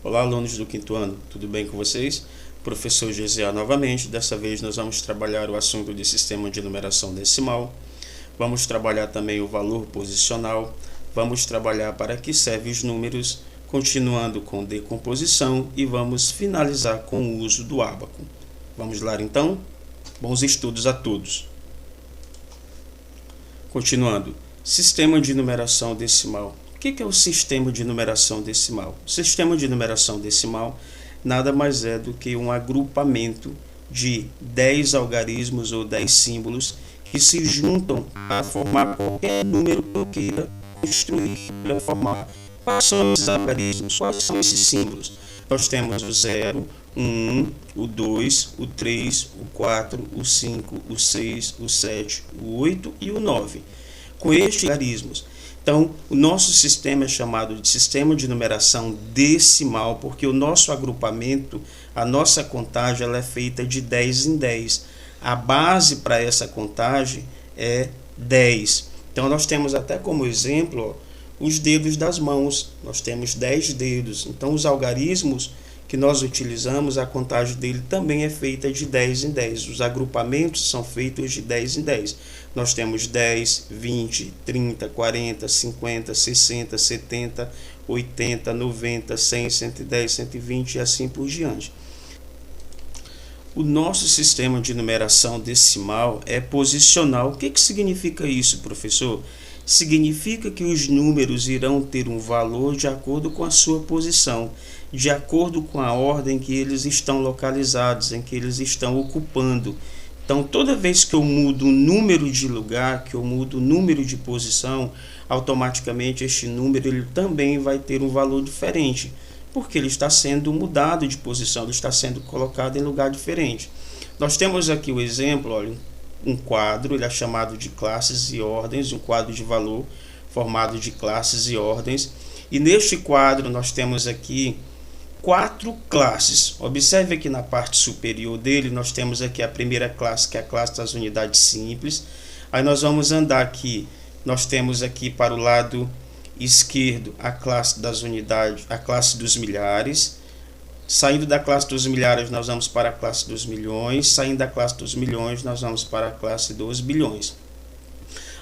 Olá, alunos do quinto ano, tudo bem com vocês? Professor GZA novamente. Dessa vez nós vamos trabalhar o assunto de sistema de numeração decimal. Vamos trabalhar também o valor posicional. Vamos trabalhar para que servem os números, continuando com decomposição, e vamos finalizar com o uso do ábaco. Vamos lá então? Bons estudos a todos. Continuando, sistema de numeração decimal. O que é o sistema de numeração decimal? O sistema de numeração decimal nada mais é do que um agrupamento de 10 algarismos ou 10 símbolos que se juntam para formar qualquer número que eu queira construir, para formar. Quais são esses algarismos? Quais são esses símbolos? Nós temos o 0, o 1, o 2, o 3, o 4, o 5, o 6, o 7, o 8 e o 9. Com estes algarismos. Então, o nosso sistema é chamado de sistema de numeração decimal, porque o nosso agrupamento, a nossa contagem, ela é feita de 10 em 10. A base para essa contagem é 10. Então, nós temos até como exemplo os dedos das mãos. Nós temos 10 dedos. Então, os algarismos que nós utilizamos, a contagem dele também é feita de 10 em 10. Os agrupamentos são feitos de 10 em 10. Nós temos 10, 20, 30, 40, 50, 60, 70, 80, 90, 100, 110, 120 e assim por diante. O nosso sistema de numeração decimal é posicional. O que significa isso, professor? Significa que os números irão ter um valor de acordo com a sua posição, de acordo com a ordem que eles estão localizados, em que eles estão ocupando. Então, toda vez que eu mudo o número de lugar, que eu mudo o número de posição, automaticamente este número ele também vai ter um valor diferente, porque ele está sendo mudado de posição, ele está sendo colocado em lugar diferente. Nós temos aqui o exemplo, olha, um quadro, ele é chamado de classes e ordens, um quadro de valor formado de classes e ordens. E neste quadro nós temos aqui 4 classes. Observe aqui na parte superior dele, nós temos aqui a primeira classe, que é a classe das unidades simples. Aí nós vamos andar aqui, nós temos aqui para o lado esquerdo a classe das unidades, a classe dos milhares. Saindo da classe dos milhares, nós vamos para a classe dos milhões. Saindo da classe dos milhões, nós vamos para a classe dos bilhões.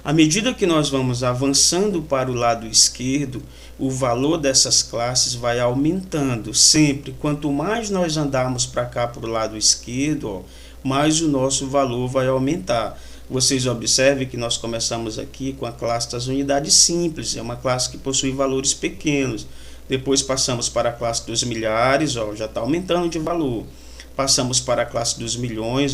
À medida que nós vamos avançando para o lado esquerdo, o valor dessas classes vai aumentando sempre. Quanto mais nós andarmos para cá, para o lado esquerdo, mais o nosso valor vai aumentar. Vocês observem que nós começamos aqui com a classe das unidades simples. É uma classe que possui valores pequenos. Depois passamos para a classe dos milhares, já está aumentando de valor. Passamos para a classe dos milhões.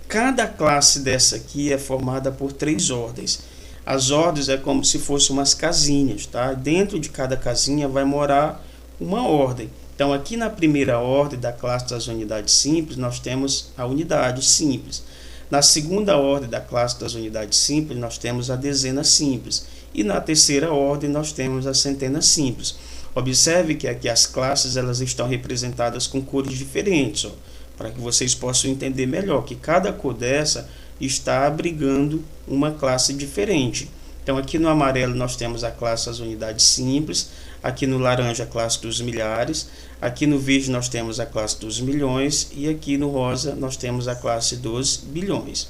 Cada classe dessa aqui é formada por 3 ordens. As ordens é como se fossem umas casinhas, tá? Dentro de cada casinha vai morar uma ordem. Então, aqui na primeira ordem da classe das unidades simples, nós temos a unidade simples. Na segunda ordem da classe das unidades simples, nós temos a dezena simples. E na terceira ordem, nós temos a centena simples. Observe que aqui as classes elas estão representadas com cores diferentes, para que vocês possam entender melhor que cada cor dessa está abrigando uma classe diferente. Então, aqui no amarelo nós temos a classe das unidades simples, aqui no laranja a classe dos milhares, aqui no verde nós temos a classe dos milhões e aqui no rosa nós temos a classe dos bilhões.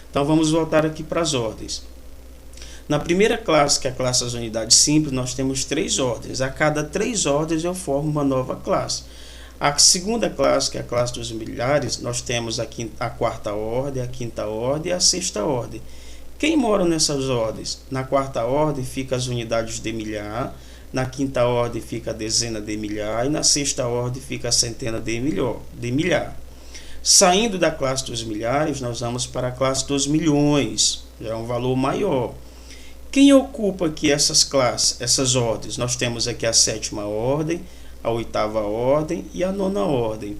Então, vamos voltar aqui para as ordens. Na primeira classe, que é a classe das unidades simples, nós temos 3 ordens. A cada 3 ordens eu formo uma nova classe. A segunda classe, que é a classe dos milhares, nós temos aqui a quarta ordem, a quinta ordem e a sexta ordem. Quem mora nessas ordens? Na quarta ordem fica as unidades de milhar, na quinta ordem fica a dezena de milhar e na sexta ordem fica a centena de milhar. Saindo da classe dos milhares, nós vamos para a classe dos milhões, já é um valor maior. Quem ocupa aqui essas classes, essas ordens? Nós temos aqui a sétima ordem, a oitava ordem e a nona ordem.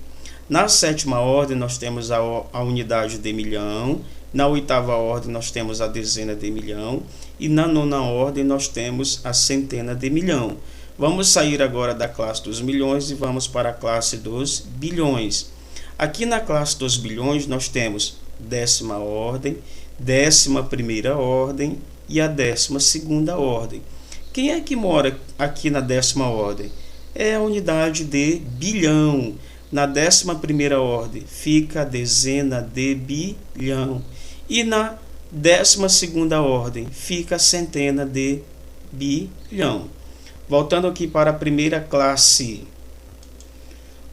Na sétima ordem nós temos a unidade de milhão, na oitava ordem nós temos a dezena de milhão e na nona ordem nós temos a centena de milhão. Vamos sair agora da classe dos milhões e vamos para a classe dos bilhões. Aqui na classe dos bilhões nós temos décima ordem, 11ª ordem e a 12ª ordem. Quem é que mora aqui na 10ª ordem? é a unidade de bilhão. Na 11ª ordem fica a dezena de bilhão. E na 12ª ordem fica a centena de bilhão. Voltando aqui para a primeira classe.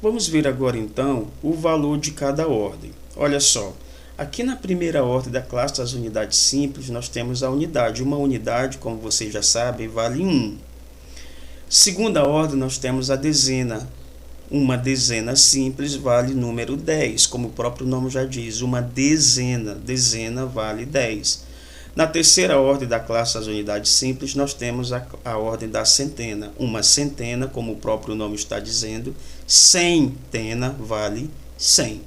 Vamos ver agora então o valor de cada ordem. Olha só, aqui na primeira ordem da classe das unidades simples, nós temos a unidade. Uma unidade, como vocês já sabem, vale 1. Segunda ordem, nós temos a dezena. Uma dezena simples vale número 10, como o próprio nome já diz, uma dezena. Dezena vale 10. Na terceira ordem da classe das unidades simples, nós temos a ordem da centena. Uma centena, como o próprio nome está dizendo, centena vale 100.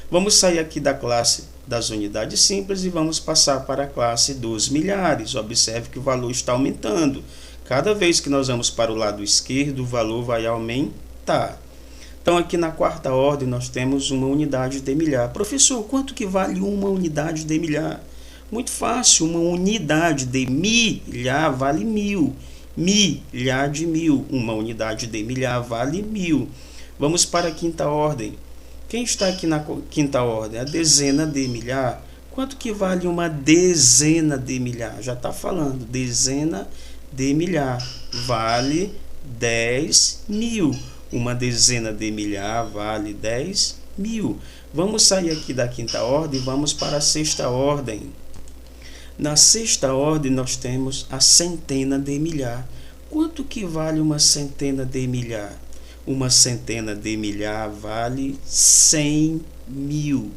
Vamos sair aqui da classe das unidades simples e vamos passar para a classe dos milhares. Observe que o valor está aumentando. Cada vez que nós vamos para o lado esquerdo, o valor vai aumentar. Então, aqui na quarta ordem, nós temos uma unidade de milhar. Professor, quanto que vale uma unidade de milhar? Muito fácil, uma unidade de milhar vale 1000. Milhar de 1000. Uma unidade de milhar vale 1000. Vamos para a quinta ordem. Quem está aqui na quinta ordem? A dezena de milhar. Quanto que vale uma dezena de milhar? Já está falando. Dezena de milhar vale 10.000. Uma dezena de milhar vale 10.000. Vamos sair aqui da quinta ordem e vamos para a sexta ordem. Na sexta ordem nós temos a centena de milhar. Quanto que vale uma centena de milhar? Uma centena de milhar vale 100.000.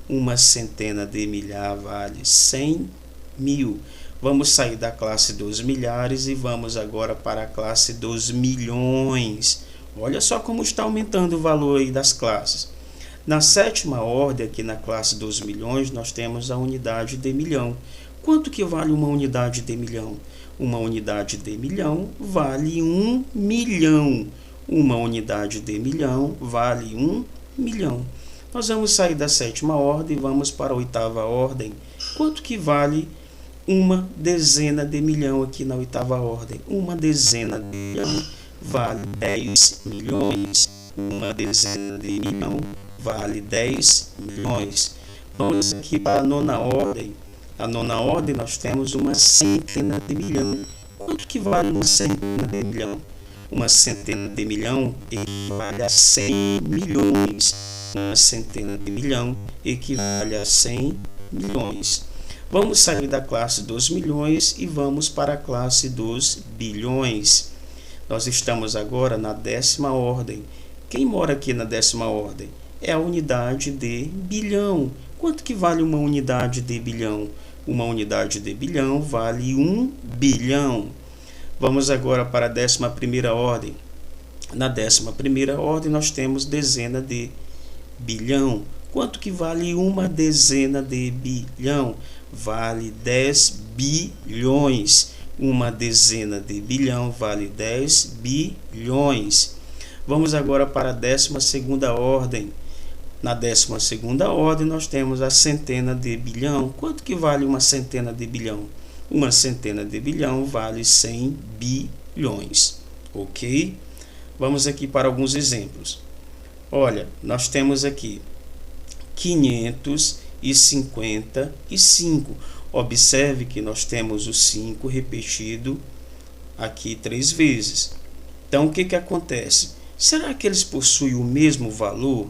Uma centena de milhar vale 100.000. Vamos sair da classe dos milhares e vamos agora para a classe dos milhões. Olha só como está aumentando o valor aí das classes. Na sétima ordem, aqui na classe dos milhões, nós temos a unidade de milhão. Quanto que vale uma unidade de milhão? Uma unidade de milhão vale 1 milhão. Uma unidade de milhão vale 1 milhão. Nós vamos sair da sétima ordem e vamos para a oitava ordem. Quanto que vale uma dezena de milhão aqui na oitava ordem? Uma dezena de milhão vale 10 milhões. Uma dezena de milhão vale 10 milhões. Vamos aqui para a nona ordem. A nona ordem nós temos uma centena de milhão. Quanto que vale uma centena de milhão? Uma centena de milhão equivale a 100 milhões. Uma centena de milhão equivale a 100 milhões. Vamos sair da classe dos milhões e vamos para a classe dos bilhões. Nós estamos agora na 10ª ordem. Quem mora aqui na 10ª ordem? É a unidade de bilhão. Quanto que vale uma unidade de bilhão? Uma unidade de bilhão vale 1 bilhão. Vamos agora para a 11ª ordem. Na 11ª ordem nós temos dezena de bilhão. Quanto que vale uma dezena de bilhão? Vale 10 bilhões. Uma dezena de bilhão vale 10 bilhões. Vamos agora para a 12ª ordem. Na 12ª ordem nós temos a centena de bilhão. Quanto que vale uma centena de bilhão? Uma centena de bilhão vale 100 bilhões. Ok? Vamos aqui para alguns exemplos. Olha, nós temos aqui 555. Observe que nós temos o 5 repetido aqui 3 vezes. Então, o que acontece? Será que eles possuem o mesmo valor?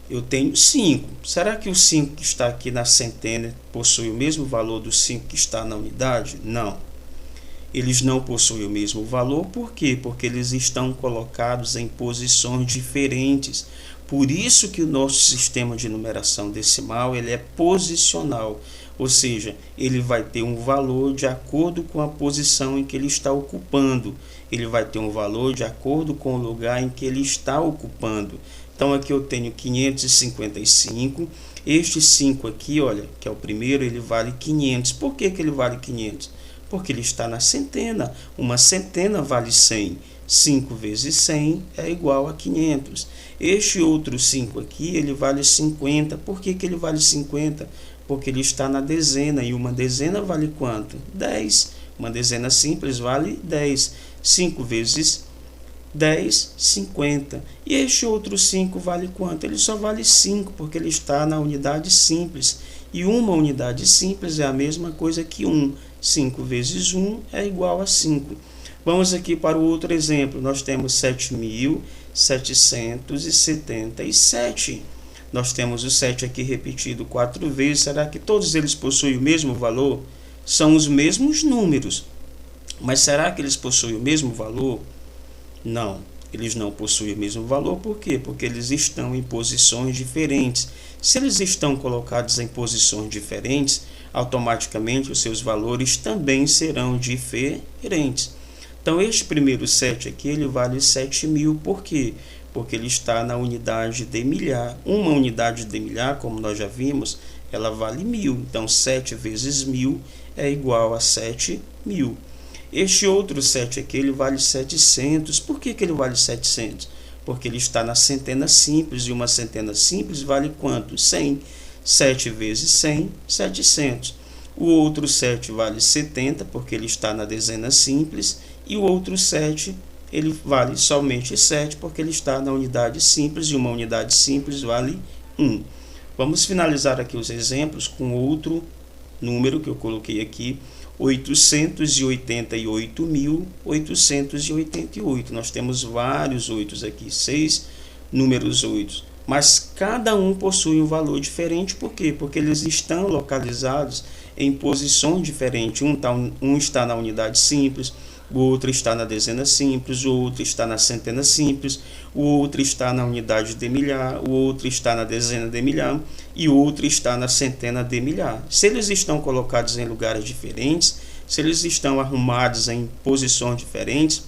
Eu tenho 5. Será que o 5 que está aqui na centena possui o mesmo valor do 5 que está na unidade? Não. Eles não possuem o mesmo valor. Por quê? Porque eles estão colocados em posições diferentes. Por isso que o nosso sistema de numeração decimal ele é posicional. Ou seja, ele vai ter um valor de acordo com a posição em que ele está ocupando. Ele vai ter um valor de acordo com o lugar em que ele está ocupando. Então, aqui eu tenho 555. Este 5 aqui, olha, que é o primeiro, ele vale 500. Por que ele vale 500? Porque ele está na centena. Uma centena vale 100. 5 vezes 100 é igual a 500. Este outro 5 aqui, ele vale 50. Por que ele vale 50? Porque ele está na dezena. E uma dezena vale quanto? 10. Uma dezena simples vale 10. 5 vezes 10, 50. E este outro 5 vale quanto? Ele só vale 5, porque ele está na unidade simples. E uma unidade simples é a mesma coisa que 1. 5 vezes 1 é igual a 5. Vamos aqui para o outro exemplo. Nós temos 7.777. Nós temos o 7 aqui repetido 4 vezes. Será que todos eles possuem o mesmo valor? São os mesmos números. Mas será que eles possuem o mesmo valor? Não, eles não possuem o mesmo valor. Por quê? Porque eles estão em posições diferentes. Se eles estão colocados em posições diferentes, automaticamente os seus valores também serão diferentes. Então, este primeiro 7 aqui, ele vale 7.000. Por quê? Porque ele está na unidade de milhar. Uma unidade de milhar, como nós já vimos, ela vale 1.000. Então, 7 vezes 1.000 é igual a 7.000. Este outro 7 aqui, ele vale 700. Por que ele vale 700? Porque ele está na centena simples, e uma centena simples vale quanto? 100. 7 vezes 100, 700. O outro 7 vale 70, porque ele está na dezena simples, e o outro 7, ele vale somente 7, porque ele está na unidade simples, e uma unidade simples vale 1. Vamos finalizar aqui os exemplos com outro número que eu coloquei aqui, 888.888. Nós temos vários 8 aqui, 6 números 8, mas cada um possui um valor diferente. Por quê? Porque eles estão localizados em posições diferentes. Um está na unidade simples, o outro está na dezena simples, o outro está na centena simples, o outro está na unidade de milhar, o outro está na dezena de milhar e o outro está na centena de milhar. Se eles estão colocados em lugares diferentes, se eles estão arrumados em posições diferentes,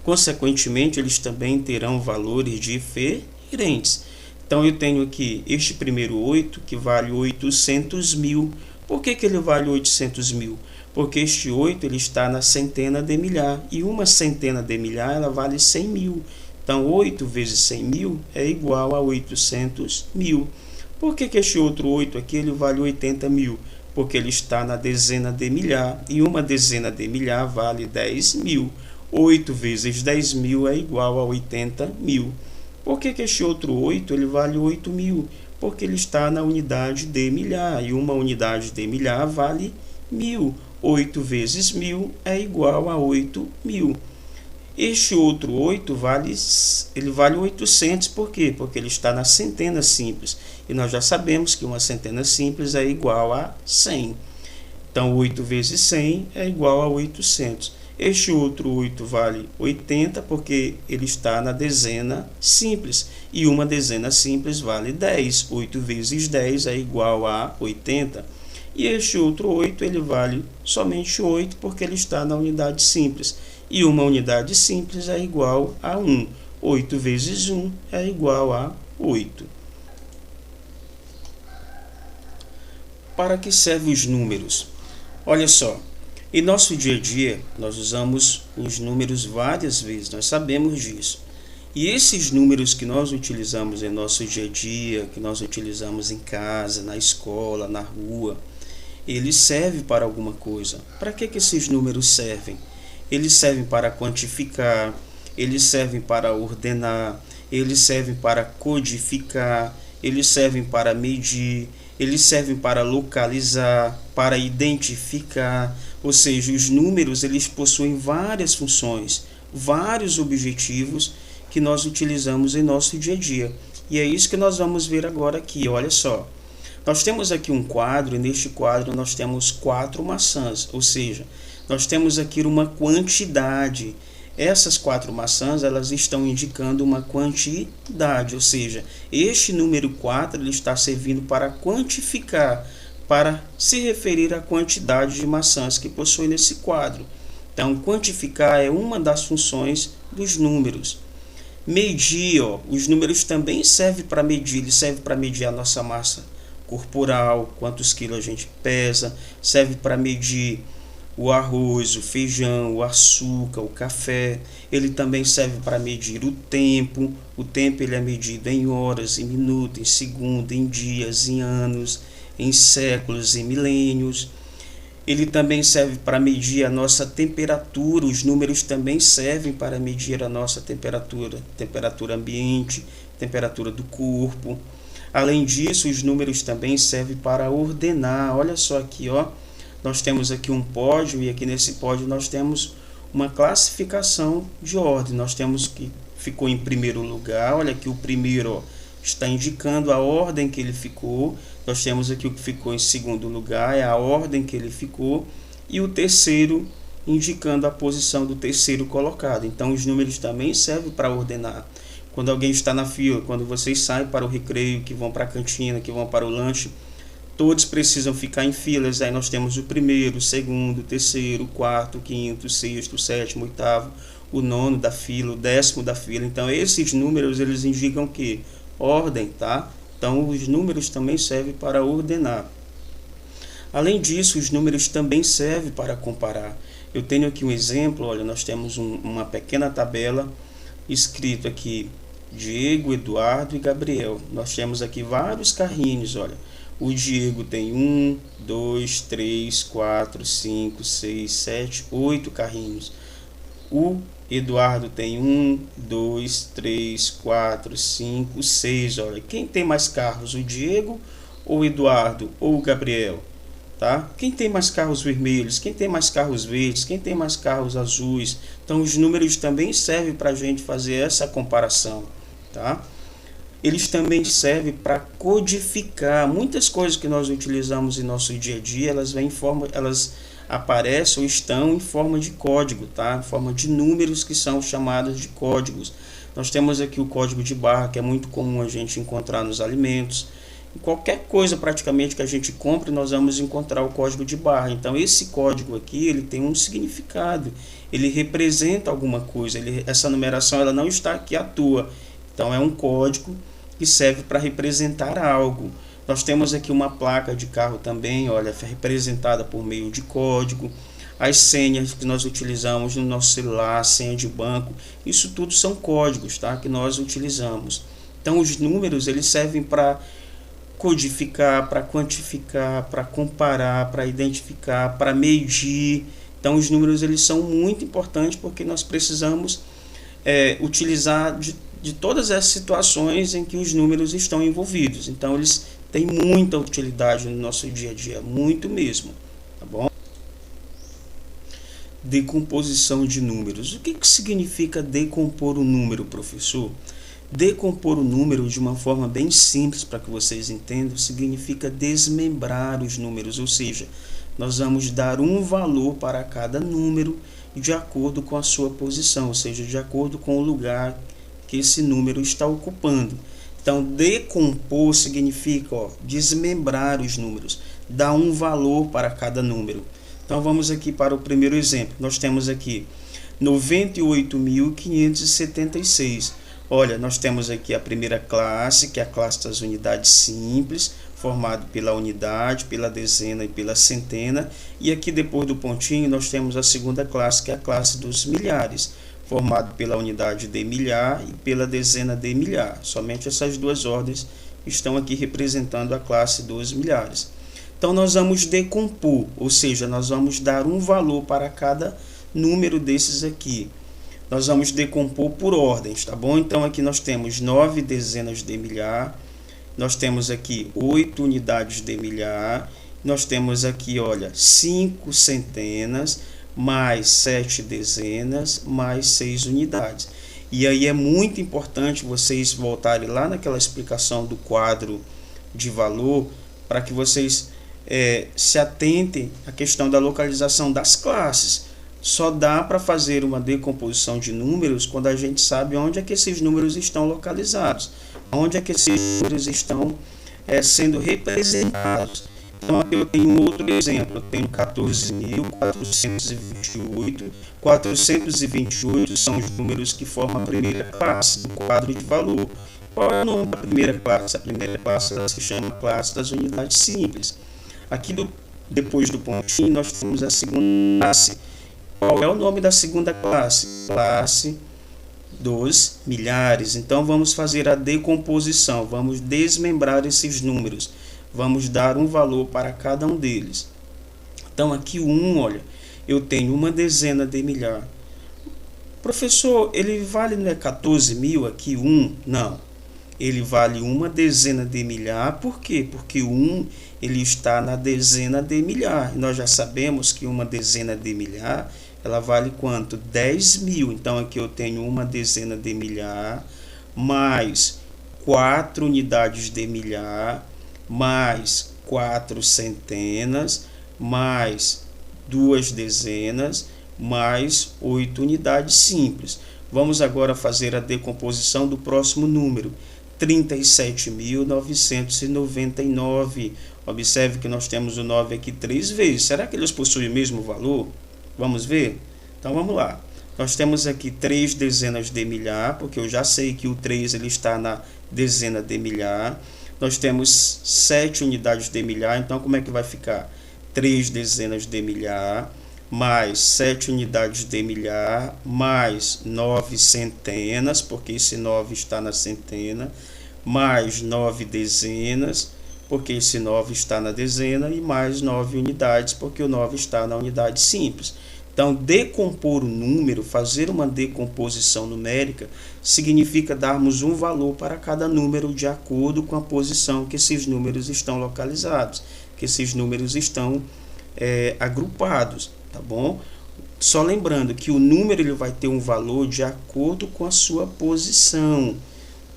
consequentemente, eles também terão valores diferentes. Então, eu tenho aqui este primeiro 8, que vale 800.000. Por que ele vale 800.000? Porque este 8 ele está na centena de milhar, e uma centena de milhar ela vale 100.000. Então, 8 vezes 100.000 é igual a 800.000. Por que este outro 8 aqui ele vale 80.000? Porque ele está na dezena de milhar, e uma dezena de milhar vale 10.000. 8 vezes 10.000 é igual a 80.000. Por que este outro 8 ele vale 8.000? Porque ele está na unidade de milhar, e uma unidade de milhar vale 1.000. 8 vezes 1.000 é igual a 8.000. Este outro 8 vale 800. Por quê? Porque ele está na centena simples. E nós já sabemos que uma centena simples é igual a 100. Então, 8 vezes 100 é igual a 800. Este outro 8 vale 80, porque ele está na dezena simples. E uma dezena simples vale 10. 8 vezes 10 é igual a 80. E este outro 8 ele vale somente 8, porque ele está na unidade simples. E uma unidade simples é igual a 1. 8 vezes 1 é igual a 8. Para que servem os números? Olha só, em nosso dia a dia, nós usamos os números várias vezes, nós sabemos disso. E esses números que nós utilizamos em nosso dia a dia, que nós utilizamos em casa, na escola, na rua, eles servem para alguma coisa. Para que esses números servem? Eles servem para quantificar, eles servem para ordenar, eles servem para codificar, eles servem para medir, eles servem para localizar, para identificar. Ou seja, os números eles possuem várias funções, vários objetivos que nós utilizamos em nosso dia a dia. E é isso que nós vamos ver agora aqui. Olha só, nós temos aqui um quadro, e neste quadro nós temos 4 maçãs, ou seja, nós temos aqui uma quantidade. Essas 4 maçãs elas estão indicando uma quantidade, ou seja, este número 4 ele está servindo para quantificar, para se referir à quantidade de maçãs que possui nesse quadro. Então, quantificar é uma das funções dos números. Medir, os números também servem para medir, ele serve para medir a nossa massa corporal, quantos quilos a gente pesa, serve para medir o arroz, o feijão, o açúcar, o café. Ele também serve para medir o tempo ele é medido em horas, em minutos, em segundos, em dias, em anos, em séculos, em milênios. Ele também serve para medir a nossa temperatura, os números também servem para medir a nossa temperatura, temperatura ambiente, temperatura do corpo. Além disso, os números também servem para ordenar. Olha só aqui, ó, nós temos aqui um pódio e aqui nesse pódio nós temos uma classificação de ordem. Nós temos que ficou em primeiro lugar, olha aqui o primeiro, ó, está indicando a ordem que ele ficou. Nós temos aqui o que ficou em segundo lugar, é a ordem que ele ficou, e o terceiro indicando a posição do terceiro colocado. Então os números também servem para ordenar. Quando alguém está na fila, quando vocês saem para o recreio, que vão para a cantina, que vão para o lanche, todos precisam ficar em filas. Aí nós temos o primeiro, o segundo, o terceiro, o quarto, o quinto, o sexto, o sétimo, o oitavo, o nono da fila, o décimo da fila. Então esses números eles indicam que ordem, tá? Então os números também servem para ordenar. Além disso, os números também servem para comparar. Eu tenho aqui um exemplo, olha, nós temos uma pequena tabela escrito aqui Diego, Eduardo e Gabriel. Nós temos aqui vários carrinhos, olha. O Diego tem 1, 2, 3, 4, 5, 6, 7, 8 carrinhos. O Eduardo tem 1, 2, 3, 4, 5, 6. Olha, quem tem mais carros, o Diego ou o Eduardo ou o Gabriel? Tá? Quem tem mais carros vermelhos? Quem tem mais carros verdes? Quem tem mais carros azuis? Então os números também servem para a gente fazer essa comparação, tá? Eles também servem para codificar muitas coisas que nós utilizamos em nosso dia a dia. Elas aparecem ou estão em forma de código, tá? Em forma de números que são chamados de códigos. Nós temos aqui o código de barra, que é muito comum a gente encontrar nos alimentos. Em qualquer coisa praticamente que a gente compre, nós vamos encontrar o código de barra. Então esse código aqui, ele tem um significado, ele representa alguma coisa. Essa numeração ela não está aqui à toa. Então é um código que serve para representar algo. Nós temos aqui uma placa de carro também, olha, representada por meio de código. As senhas que nós utilizamos no nosso celular, senha de banco, isso tudo são códigos, tá? Que nós utilizamos. Então os números eles servem para codificar, para quantificar, para comparar, para identificar, para medir. Então os números eles são muito importantes porque nós precisamos utilizar de todas essas situações em que os números estão envolvidos. Então eles têm muita utilidade no nosso dia a dia, muito mesmo, tá bom? Decomposição de números. O que significa decompor um número, professor? Decompor o número de uma forma bem simples para que vocês entendam significa desmembrar os números, ou seja, nós vamos dar um valor para cada número de acordo com a sua posição, ou seja, de acordo com o lugar que esse número está ocupando. Então, decompor significa desmembrar os números, dar um valor para cada número. Então, vamos aqui para o primeiro exemplo. Nós temos aqui 98.576. Olha, nós temos aqui a primeira classe, que é a classe das unidades simples, formado pela unidade, pela dezena e pela centena. E aqui depois do pontinho nós temos a segunda classe, que é a classe dos milhares, formado pela unidade de milhar e pela dezena de milhar. Somente essas duas ordens estão aqui representando a classe dos milhares. Então nós vamos decompor, ou seja, nós vamos dar um valor para cada número desses aqui. Nós vamos decompor por ordens, tá bom? Então aqui nós temos 9 dezenas de milhar, nós temos aqui 8 unidades de milhar, nós temos aqui, olha, 5 centenas, mais 7 dezenas, mais 6 unidades. E aí é muito importante vocês voltarem lá naquela explicação do quadro de valor, para que vocês se atentem à questão da localização das classes. Só dá para fazer uma decomposição de números quando a gente sabe onde é que esses números estão localizados, onde é que esses números estão sendo representados. Então aqui eu tenho um outro exemplo, eu tenho 14.428, 428 são os números que formam a primeira classe do quadro de valor. Qual é o nome da primeira classe? A primeira classe se chama classe das unidades simples. Aqui depois do pontinho nós temos a segunda classe. Qual é o nome da segunda classe? Classe dos milhares. Então vamos fazer a decomposição, vamos desmembrar esses números, vamos dar um valor para cada um deles. Então aqui o 1, olha, eu tenho uma dezena de milhar. Professor, ele vale, não é 14.000 aqui, 1? Não. Ele vale uma dezena de milhar, por quê? Porque o 1 ele está na dezena de milhar. E nós já sabemos que uma dezena de milhar, ela vale quanto? 10.000. Então aqui eu tenho uma dezena de milhar, mais 4 unidades de milhar, mais 4 centenas, mais 2 dezenas, mais 8 unidades simples. Vamos agora fazer a decomposição do próximo número, 37.999. Observe que nós temos o 9 aqui 3 vezes. Será que eles possuem o mesmo valor? Vamos ver? Então vamos lá. Nós temos aqui 3 dezenas de milhar, porque eu já sei que o 3 ele está na dezena de milhar. Nós temos 7 unidades de milhar, então como é que vai ficar? 3 dezenas de milhar, mais 7 unidades de milhar, mais 9 centenas, porque esse 9 está na centena, mais 9 dezenas, porque esse 9 está na dezena, e mais 9 unidades, porque o 9 está na unidade simples. Então, decompor o número, fazer uma decomposição numérica, significa darmos um valor para cada número de acordo com a posição que esses números estão localizados, que esses números estão agrupados, tá bom? Só lembrando que o número ele vai ter um valor de acordo com a sua posição.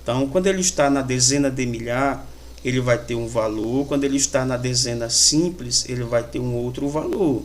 Então, quando ele está na dezena de milhar, ele vai ter um valor. Quando ele está na dezena simples, ele vai ter um outro valor.